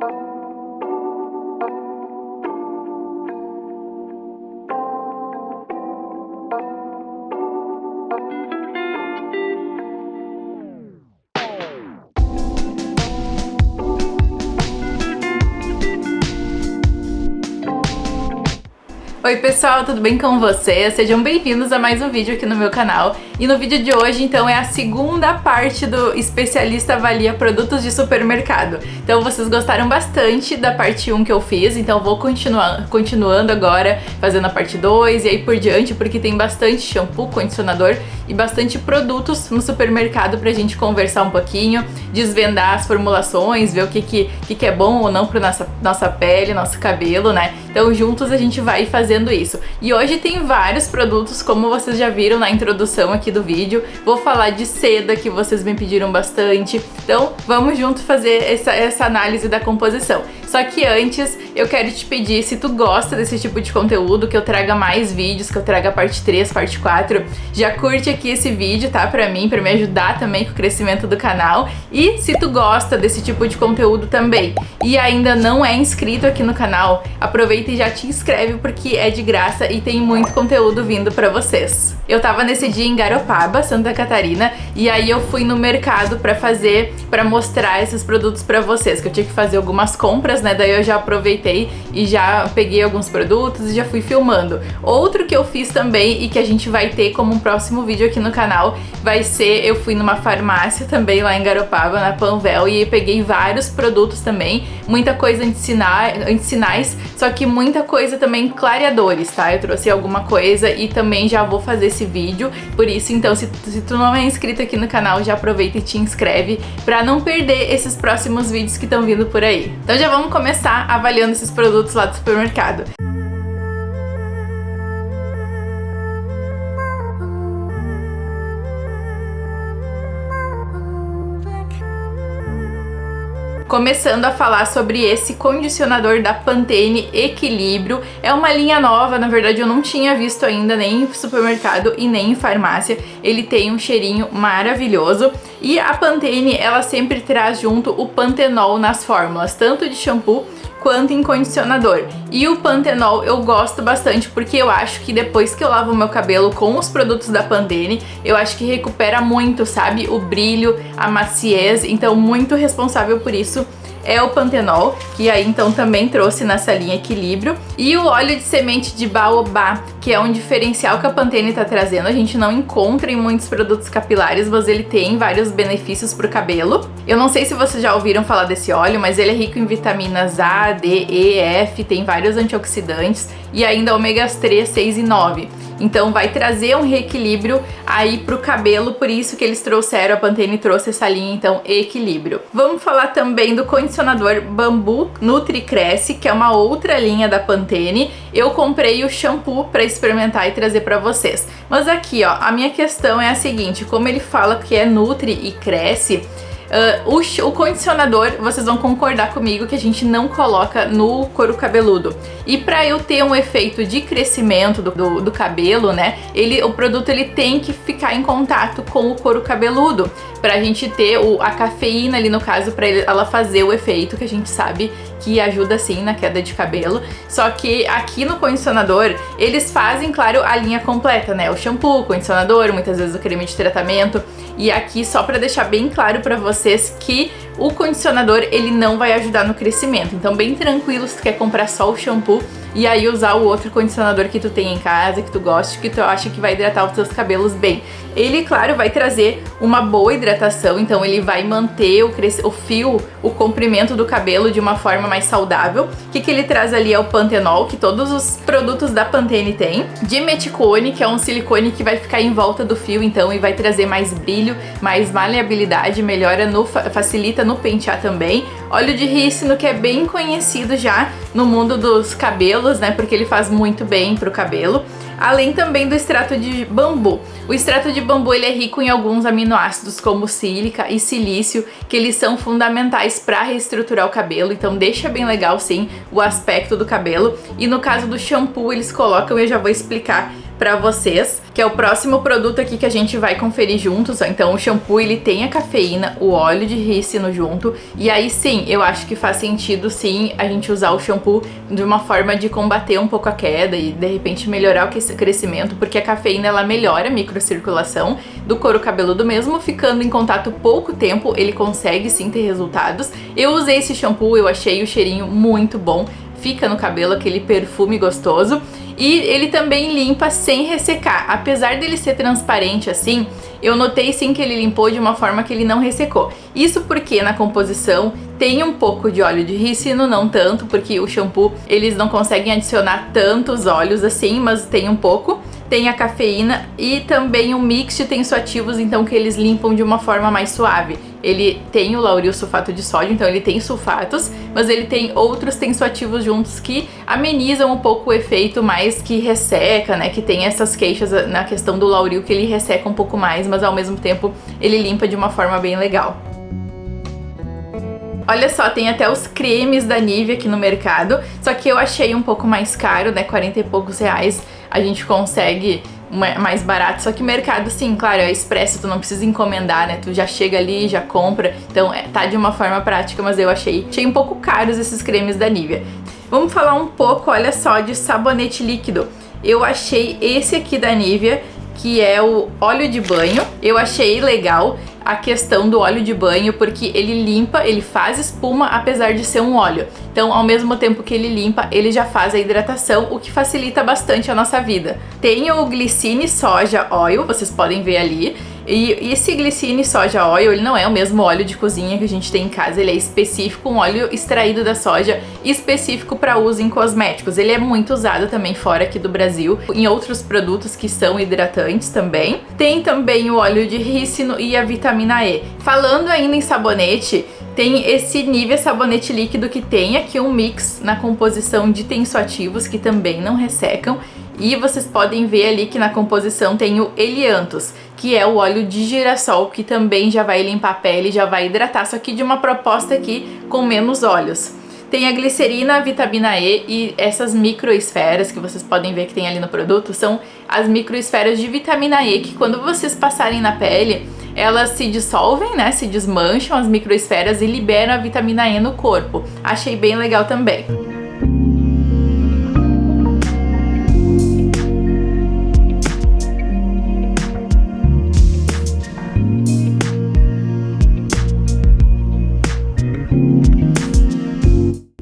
Oi pessoal, tudo bem com vocês? Sejam bem-vindos a mais um vídeo aqui no meu canal. E no vídeo de hoje, então, é a segunda parte do Especialista Avalia Produtos de Supermercado. Então vocês gostaram bastante da parte 1 que eu fiz, então eu vou continuando agora, fazendo a parte 2 e aí por diante, porque tem bastante shampoo, condicionador e bastante produtos no supermercado pra gente conversar um pouquinho, desvendar as formulações, ver o que é bom ou não pra nossa pele, nosso cabelo, né? Então juntos a gente vai fazendo isso. E hoje tem vários produtos, como vocês já viram na introdução aqui do vídeo. Vou falar de seda, que vocês me pediram bastante. Então vamos junto fazer essa análise da composição. Só que antes eu quero te pedir, se tu gosta desse tipo de conteúdo, que eu traga mais vídeos, que eu traga parte 3, parte 4, já curte aqui esse vídeo, tá? Pra me ajudar também com o crescimento do canal. E se tu gosta desse tipo de conteúdo também e ainda não é inscrito aqui no canal, aproveita e já te inscreve, porque é de graça e tem muito conteúdo vindo pra vocês. Eu tava nesse dia em Garopaba, Santa Catarina, e aí eu fui no mercado pra mostrar esses produtos pra vocês, que eu tinha que fazer algumas compras, né? Daí eu já aproveitei e já peguei alguns produtos e já fui filmando. Outro que eu fiz também e que a gente vai ter como um próximo vídeo aqui no canal vai ser, eu fui numa farmácia também lá em Garopaba, na Panvel, e peguei vários produtos também, muita coisa antissinais, só que muita coisa também clareadores, tá? Eu trouxe alguma coisa e também já vou fazer esse vídeo, por isso então se tu não é inscrito aqui no canal, já aproveita e te inscreve pra não perder esses próximos vídeos que estão vindo por aí. Então já vamos começar avaliando esses produtos lá do supermercado. Começando a falar sobre esse condicionador da Pantene Equilíbrio. É uma linha nova, na verdade eu não tinha visto ainda nem em supermercado e nem em farmácia. Ele tem um cheirinho maravilhoso e a Pantene, ela sempre traz junto o pantenol nas fórmulas, tanto de shampoo quanto em condicionador. E o pantenol eu gosto bastante, porque eu acho que depois que eu lavo o meu cabelo com os produtos da Pantene, eu acho que recupera muito, sabe? O brilho, a maciez, então muito responsável por isso é o pantenol, que aí então também trouxe nessa linha Equilíbrio. E o óleo de semente de baobá, que é um diferencial que a Pantene tá trazendo. A gente não encontra em muitos produtos capilares, mas ele tem vários benefícios pro cabelo. Eu não sei se vocês já ouviram falar desse óleo, mas ele é rico em vitaminas A, D, E, F, tem vários antioxidantes e ainda ômegas 3, 6 e 9. Então vai trazer um reequilíbrio aí pro cabelo, por isso que eles trouxeram, a Pantene trouxe essa linha, então, Equilíbrio. Vamos falar também do condicionador Bambu Nutri Cresce, que é uma outra linha da Pantene. Eu comprei o shampoo pra experimentar e trazer pra vocês. Mas aqui, ó, a minha questão é a seguinte, como ele fala que é Nutri e Cresce, o condicionador, vocês vão concordar comigo que a gente não coloca no couro cabeludo. E pra eu ter um efeito de crescimento do cabelo, né, o produto ele tem que ficar em contato com o couro cabeludo, pra gente ter a cafeína ali no caso, pra ela fazer o efeito que a gente sabe que ajuda sim na queda de cabelo. Só que aqui no condicionador, eles fazem, claro, a linha completa, né, o shampoo, o condicionador, muitas vezes o creme de tratamento. E aqui só pra deixar bem claro pra vocês que o condicionador ele não vai ajudar no crescimento. Então bem tranquilo se tu quer comprar só o shampoo e aí usar o outro condicionador que tu tem em casa, que tu goste, que tu acha que vai hidratar os teus cabelos bem. Ele, claro, vai trazer uma boa hidratação, então ele vai manter o fio, o comprimento do cabelo de uma forma mais saudável. O que ele traz ali é o pantenol, que todos os produtos da Pantene têm. Dimeticone, que é um silicone que vai ficar em volta do fio, então, e vai trazer mais brilho, mais maleabilidade, facilita no pentear também. Óleo de rícino, que é bem conhecido já no mundo dos cabelos, né, porque ele faz muito bem pro cabelo. Além também do extrato de bambu. O extrato de bambu ele é rico em alguns aminoácidos como sílica e silício, que eles são fundamentais para reestruturar o cabelo, então deixa bem legal sim o aspecto do cabelo. E no caso do shampoo eles colocam, eu já vou explicar pra vocês, que é o próximo produto aqui que a gente vai conferir juntos, ó. Então o shampoo, ele tem a cafeína, o óleo de rícino junto, e aí sim, eu acho que faz sentido sim a gente usar o shampoo de uma forma de combater um pouco a queda e de repente melhorar o crescimento, porque a cafeína ela melhora a microcirculação do couro cabeludo, mesmo ficando em contato pouco tempo, ele consegue sim ter resultados. Eu usei esse shampoo, eu achei o cheirinho muito bom, fica no cabelo aquele perfume gostoso, e ele também limpa sem ressecar. Apesar dele ser transparente assim, eu notei sim que ele limpou de uma forma que ele não ressecou. Isso porque na composição tem um pouco de óleo de rícino, não tanto, porque o shampoo eles não conseguem adicionar tantos óleos assim, mas tem um pouco. Tem a cafeína e também um mix de tensoativos, então que eles limpam de uma forma mais suave. Ele tem o lauril sulfato de sódio, então ele tem sulfatos, mas ele tem outros tensoativos juntos que amenizam um pouco o efeito mais que resseca, né? Que tem essas queixas na questão do lauril, que ele resseca um pouco mais, mas ao mesmo tempo ele limpa de uma forma bem legal. Olha só, tem até os cremes da Nivea aqui no mercado, só que eu achei um pouco mais caro, né? 40 e poucos reais a gente consegue mais barato, só que mercado, sim, claro, é expresso, tu não precisa encomendar, né? Tu já chega ali, já compra, então tá de uma forma prática, mas eu achei um pouco caros esses cremes da Nivea. Vamos falar um pouco, olha só, de sabonete líquido. Eu achei esse aqui da Nivea, que é o óleo de banho. Eu achei legal a questão do óleo de banho, porque ele limpa, ele faz espuma, apesar de ser um óleo. Então, ao mesmo tempo que ele limpa, ele já faz a hidratação, o que facilita bastante a nossa vida. Tem o Glycine Soja Oil, vocês podem ver ali. E esse Glycine Soja Oil, ele não é o mesmo óleo de cozinha que a gente tem em casa, ele é específico, um óleo extraído da soja, específico para uso em cosméticos. Ele é muito usado também fora aqui do Brasil, em outros produtos que são hidratantes também. Tem também o óleo de rícino e a vitamina E. Falando ainda em sabonete, tem esse Nivea sabonete líquido que tem aqui um mix na composição de tensoativos que também não ressecam. E vocês podem ver ali que na composição tem o Elianthus, que é o óleo de girassol, que também já vai limpar a pele, já vai hidratar, só que de uma proposta aqui com menos óleos. Tem a glicerina, a vitamina E e essas microesferas que vocês podem ver que tem ali no produto, são as microesferas de vitamina E, que quando vocês passarem na pele, elas se dissolvem, né, se desmancham as microesferas e liberam a vitamina E no corpo. Achei bem legal também.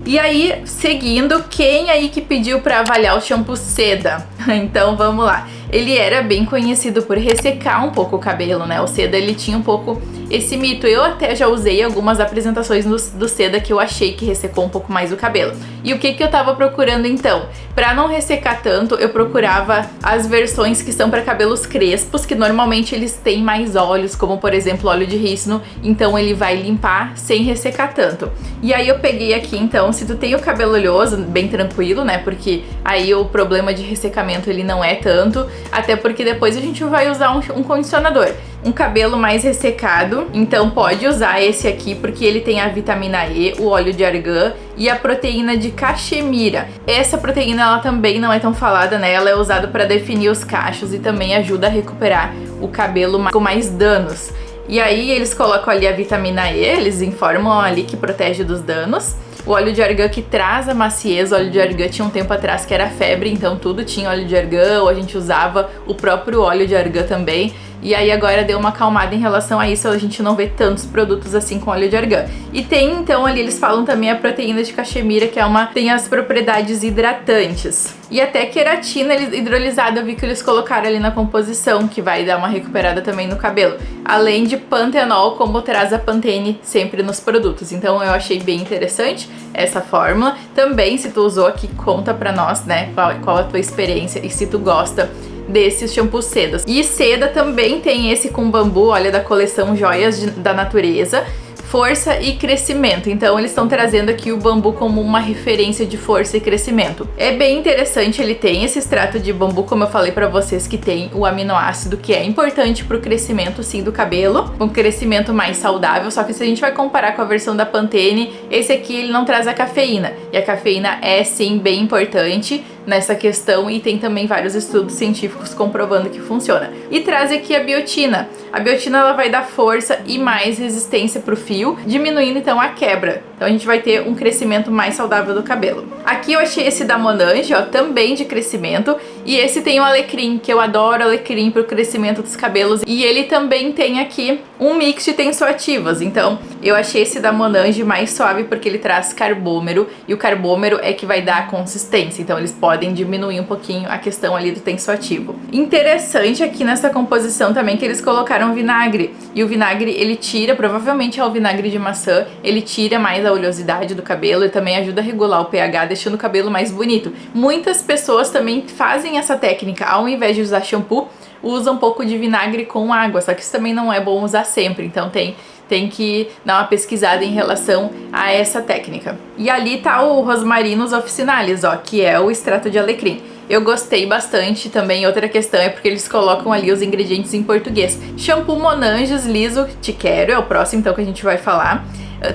E aí, seguindo, quem aí que pediu para avaliar o shampoo Seda? Então vamos lá. Ele era bem conhecido por ressecar um pouco o cabelo, né? O Seda, ele tinha um pouco esse mito. Eu até já usei algumas apresentações do Seda que eu achei que ressecou um pouco mais o cabelo. E o que eu tava procurando então? Pra não ressecar tanto, eu procurava as versões que são para cabelos crespos, que normalmente eles têm mais óleos, como por exemplo óleo de rícino, então ele vai limpar sem ressecar tanto. E aí eu peguei aqui então, se tu tem o cabelo oleoso, bem tranquilo, né? Porque aí o problema de ressecamento ele não é tanto, até porque depois a gente vai usar um condicionador. Um cabelo mais ressecado, então pode usar esse aqui porque ele tem a vitamina E, o óleo de argan e a proteína de cachemira. Essa proteína ela também não é tão falada, né? Ela é usada para definir os cachos e também ajuda a recuperar o cabelo com mais danos. E aí eles colocam ali a vitamina E, eles informam ali que protege dos danos. O óleo de argan que traz a maciez, o óleo de argan tinha um tempo atrás que era febre, então tudo tinha óleo de argan, ou a gente usava o próprio óleo de argan também. E aí agora deu uma acalmada em relação a isso, a gente não vê tantos produtos assim com óleo de argan. E tem então ali, eles falam também a proteína de cachemira, que tem as propriedades hidratantes. E até queratina hidrolisada eu vi que eles colocaram ali na composição, que vai dar uma recuperada também no cabelo. Além de pantenol, como traz a Pantene sempre nos produtos. Então eu achei bem interessante essa fórmula. Também, se tu usou aqui, conta pra nós, né, qual a tua experiência e se tu gosta desses shampoos Seda. E Seda também tem esse com bambu, olha, da coleção Joias da Natureza, força e crescimento. Então eles estão trazendo aqui o bambu como uma referência de força e crescimento. É bem interessante, ele tem esse extrato de bambu, como eu falei pra vocês, que tem o aminoácido que é importante pro crescimento sim do cabelo, um crescimento mais saudável, só que se a gente vai comparar com a versão da Pantene, esse aqui ele não traz a cafeína, e a cafeína é sim bem importante, nessa questão e tem também vários estudos científicos comprovando que funciona. E traz aqui a biotina. A biotina ela vai dar força e mais resistência pro fio, diminuindo então a quebra. Então a gente vai ter um crescimento mais saudável do cabelo. Aqui eu achei esse da Monange, ó, também de crescimento, e esse tem o alecrim, que eu adoro alecrim pro crescimento dos cabelos, e ele também tem aqui um mix de tensoativas. Então eu achei esse da Monange mais suave porque ele traz carbômero, e o carbômero é que vai dar a consistência, então eles podem diminuir um pouquinho a questão ali do tensoativo. Interessante aqui nessa composição também que eles colocaram vinagre, e o vinagre ele tira, provavelmente é o vinagre de maçã, ele tira mais a oleosidade do cabelo e também ajuda a regular o pH, deixando o cabelo mais bonito. Muitas pessoas também fazem essa técnica, ao invés de usar shampoo, usa um pouco de vinagre com água, só que isso também não é bom usar sempre, então tem que dar uma pesquisada em relação a essa técnica. E ali tá o Rosmarinus officinalis, ó, que é o extrato de alecrim. Eu gostei bastante também. Outra questão é porque eles colocam ali os ingredientes em português. Shampoo Monanges Liso Te Quero é o próximo então que a gente vai falar.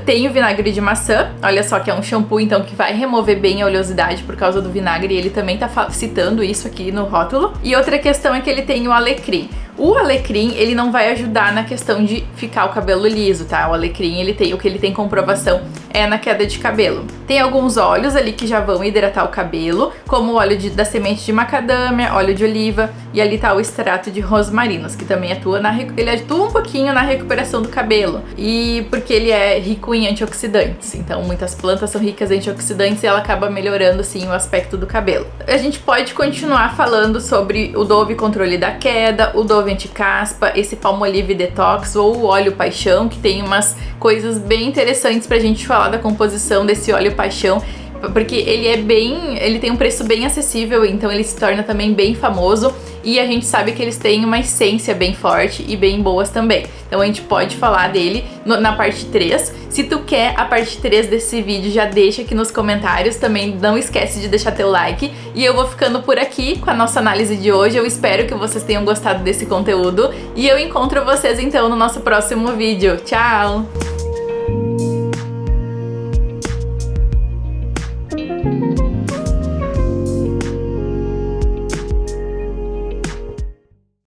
Tem o vinagre de maçã, olha só que é um shampoo então que vai remover bem a oleosidade por causa do vinagre, e ele também tá citando isso aqui no rótulo. E outra questão é que ele tem o alecrim. O alecrim, ele não vai ajudar na questão de ficar o cabelo liso, tá? O alecrim, o que ele tem comprovação é na queda de cabelo. Tem alguns óleos ali que já vão hidratar o cabelo, como o óleo da semente de macadâmia, óleo de oliva, e ali tá o extrato de rosmarinus, que também ele atua um pouquinho na recuperação do cabelo, e porque ele é rico em antioxidantes, então muitas plantas são ricas em antioxidantes e ela acaba melhorando, assim, o aspecto do cabelo. A gente pode continuar falando sobre o Dove Controle da Queda, o Dove Anti-Caspa, esse Palmolive Detox ou o óleo Paixão, que tem umas coisas bem interessantes pra gente falar da composição desse óleo Paixão, porque ele tem um preço bem acessível, então ele se torna também bem famoso, e a gente sabe que eles têm uma essência bem forte e bem boas também. Então a gente pode falar dele na parte 3. Se tu quer a parte 3 desse vídeo, já deixa aqui nos comentários. Também não esquece de deixar teu like. E eu vou ficando por aqui com a nossa análise de hoje. Eu espero que vocês tenham gostado desse conteúdo, e eu encontro vocês então no nosso próximo vídeo. Tchau!